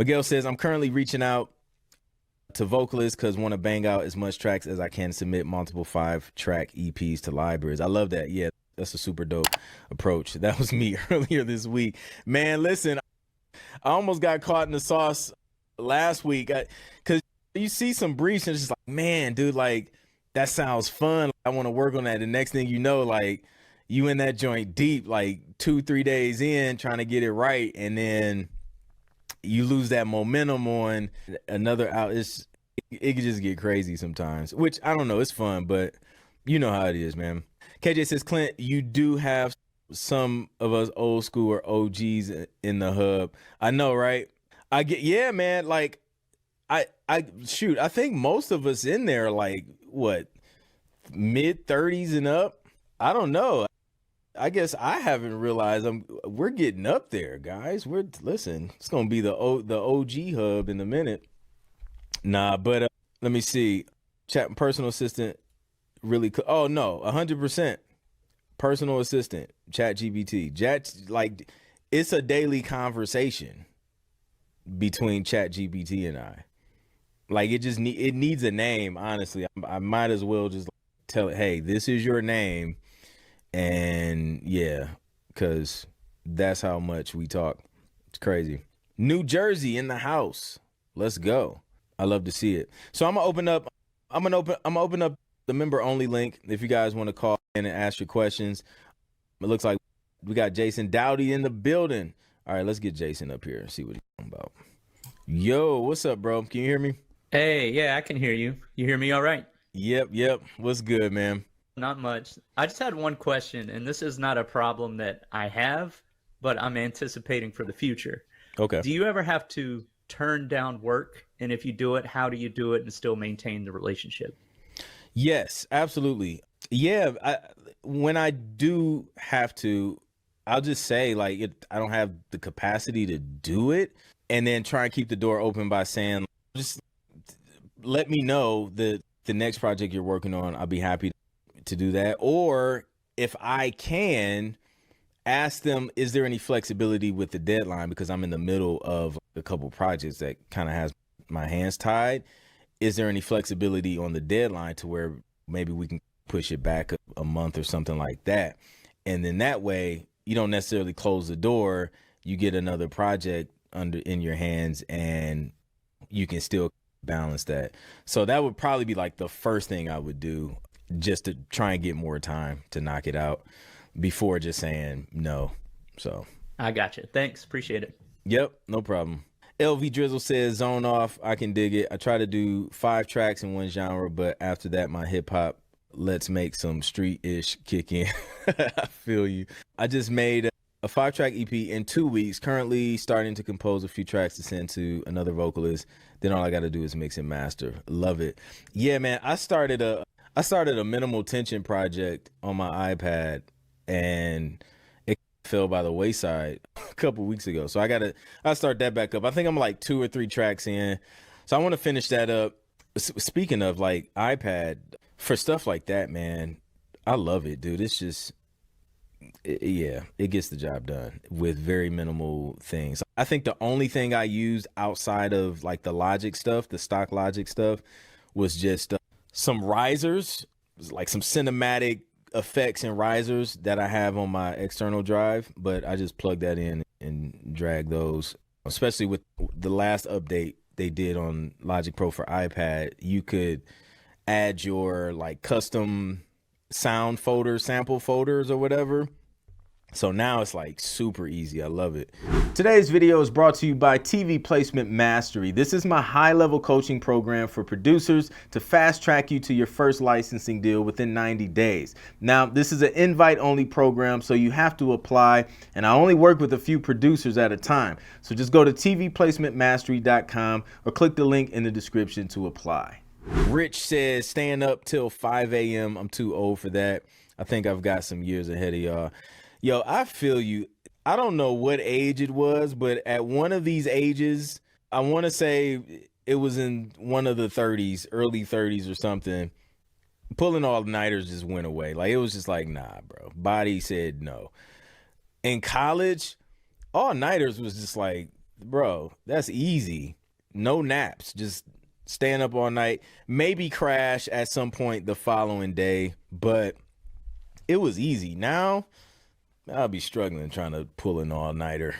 Miguel says, I'm currently reaching out to vocalists because want to bang out as much tracks as I can, submit multiple 5-track EPs to libraries. I love that. Yeah, that's a super dope approach. That was me earlier this week. Man, listen, I almost got caught in the sauce last week because you see some briefs and it's just like, man, dude, like, that sounds fun. I want to work on that. The next thing you know, like, you in that joint deep, like 2-3 days in trying to get it right. And then you lose that momentum on another out. It can just get crazy sometimes, which I don't know. It's fun, but you know how it is, man. KJ says, Clint, you do have some of us old school or OGs in the hub. I know, right? Yeah, man. Like, I think most of us in there, like, what, mid-30s and up? I don't know. I guess I haven't realized we're getting up there, guys. Listen, it's gonna be the OG hub in a minute. Nah, but let me see. Chat personal assistant really. Oh no, 100% personal assistant. Chat GPT. Like, it's a daily conversation between Chat GPT and I. Like, it needs a name. Honestly, I might as well just tell it, hey, this is your name. And yeah, because that's how much we talk. It's crazy. New Jersey in the house. Let's go. I love to see it. So I'm gonna open up the member only link if you guys want to call in and ask your questions. It looks like we got Jason Dowdy in the building. All right, let's get Jason up here and see what he's talking about. Yo, what's up, bro? Can you hear me? Hey, yeah, I can hear you. You hear me all right? Yep. What's good, man? Not much. I just had one question, and this is not a problem that I have, but I'm anticipating for the future. Okay. Do you ever have to turn down work? And if you do it, how do you do it and still maintain the relationship? Yes, absolutely. Yeah, when I do have to, I'll just say, like, I don't have the capacity to do it, and then try and keep the door open by saying, just let me know the next project you're working on. I'll be happy to do that. Or if I can, ask them, is there any flexibility with the deadline? Because I'm in the middle of a couple projects that kind of has my hands tied. Is there any flexibility on the deadline to where maybe we can push it back a month or something like that? And then that way you don't necessarily close the door. You get another project in your hands and you can still balance that. So that would probably be like the first thing I would do, just to try and get more time to knock it out before just saying no. So I got you. Thanks. Appreciate it. Yep, no problem. LV Drizzle says, zone off. I can dig it. I try to do 5 tracks in one genre, but after that, my hip hop, let's make some street-ish kick in. I feel you. I just made a 5-track EP in 2 weeks, currently starting to compose a few tracks to send to another vocalist. Then all I got to do is mix and master. Love it. Yeah, man, I started a minimal tension project on my iPad and it fell by the wayside a couple weeks ago. So I start that back up. I think I'm like 2 or 3 tracks in. So I want to finish that up. Speaking of like iPad, for stuff like that, man, I love it, dude. It's just, it gets the job done with very minimal things. I think the only thing I used outside of like the Logic stuff, the stock Logic stuff, was just some risers, like some cinematic effects and risers that I have on my external drive, but I just plug that in and drag those, especially with the last update they did on Logic Pro for iPad. You could add your like custom sound folders, sample folders or whatever. So now it's like super easy. I love it. Today's video is brought to you by TV Placement Mastery. This is my high-level coaching program for producers to fast track you to your first licensing deal within 90 days. Now, this is an invite-only program, so you have to apply, and I only work with a few producers at a time. So just go to tvplacementmastery.com or click the link in the description to apply. Rich says, staying up till 5 a.m. I'm too old for that. I think I've got some years ahead of y'all. Yo, I feel you. I don't know what age it was, but at one of these ages, I want to say it was in one of the 30s, early 30s or something, pulling all-nighters just went away. Like, it was just like, nah, bro. Body said no. In college, all-nighters was just like bro, that's easy. No naps, just staying up all night. Maybe crash at some point the following day, but it was easy. Now I'll be struggling trying to pull an all-nighter.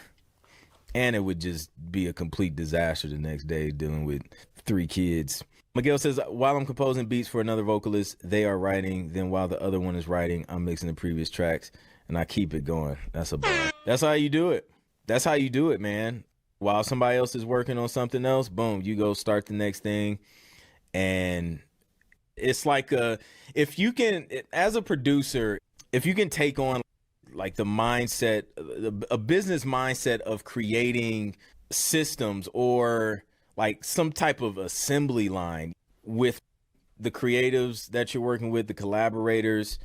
And it would just be a complete disaster the next day dealing with 3 kids. Miguel says, while I'm composing beats for another vocalist, they are writing. Then while the other one is writing, I'm mixing the previous tracks, and I keep it going. That's a bar. That's how you do it. That's how you do it, man. While somebody else is working on something else, boom, you go start the next thing. And it's like if you can, as a producer, if you can take on like the mindset, a business mindset of creating systems or like some type of assembly line with the creatives that you're working with, the collaborators,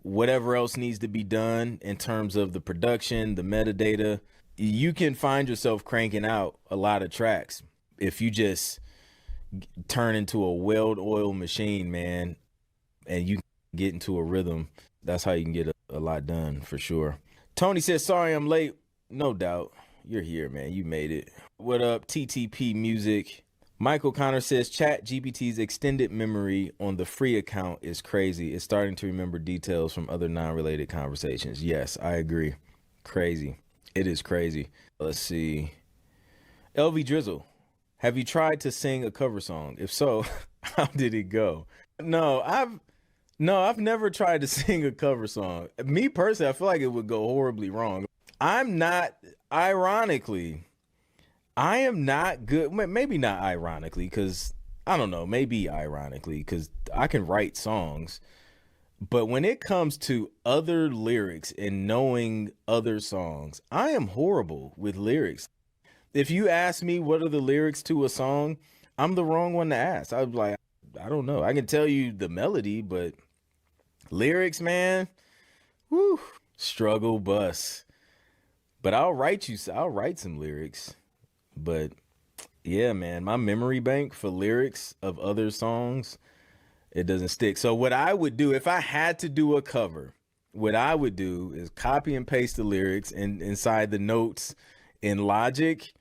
whatever else needs to be done in terms of the production, the metadata, you can find yourself cranking out a lot of tracks if you just turn into a well-oiled machine, man, and you get into a rhythm. That's how you can get a lot done for sure. Tony says, sorry I'm late. No doubt. You're here, man. You made it. What up, TTP Music? Michael Connor says, Chat GPT's extended memory on the free account is crazy. It's starting to remember details from other non-related conversations. Yes, I agree. Crazy. It is crazy. Let's see. LV Drizzle, have you tried to sing a cover song? If so, how did it go? No, I've never tried to sing a cover song. Me personally, I feel like it would go horribly wrong. Ironically, I am not good. Maybe not ironically, because I don't know, maybe ironically, because I can write songs. But when it comes to other lyrics and knowing other songs, I am horrible with lyrics. If you ask me what are the lyrics to a song, I'm the wrong one to ask. I'm like, I don't know. I can tell you the melody, but lyrics, man, whoo, struggle bus. But I'll write some lyrics. But yeah, man, my memory bank for lyrics of other songs, it doesn't stick. So what I would do if I had to do a cover, what I would do is copy and paste the lyrics and inside the notes in Logic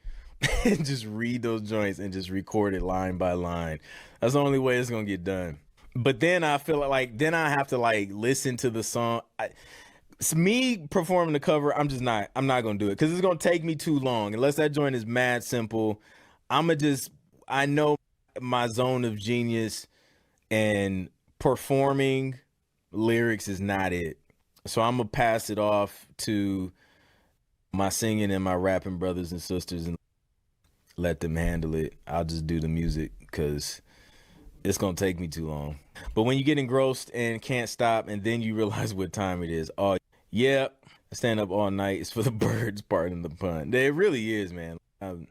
and just read those joints and just record it line by line. That's the only way it's going to get done. But then I feel like then I have to like listen to the song. It's me performing the cover. I'm not going to do it because it's going to take me too long. Unless that joint is mad simple, I know my zone of genius and performing lyrics is not it. So I'm going to pass it off to my singing and my rapping brothers and sisters and let them handle it. I'll just do the music because it's going to take me too long. But when you get engrossed and can't stop and then you realize what time it is, oh, yeah, I stand up all night. It's for the birds, pardon the pun. It really is, man. I'd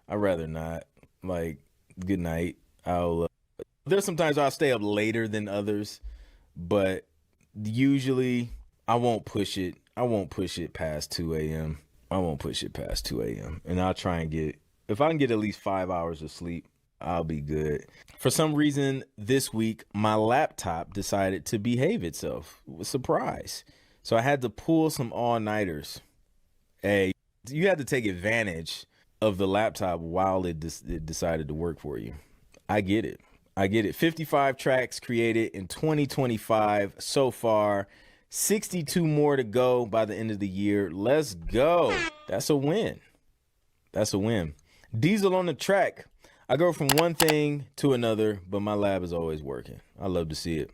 rather not. Like, good night. There's sometimes I'll stay up later than others, but usually I won't push it. I won't push it past 2 a.m. I won't push it past 2 a.m. And I'll try and if I can get at least 5 hours of sleep, I'll be good. For some reason this week, my laptop decided to behave itself. Surprise. So I had to pull some all-nighters. Hey, you had to take advantage of the laptop while it decided to work for you. I get it. 55 tracks created in 2025 so far. 62 more to go by the end of the year. Let's go. That's a win. Diesel on the track. I go from one thing to another, but my lab is always working. I love to see it.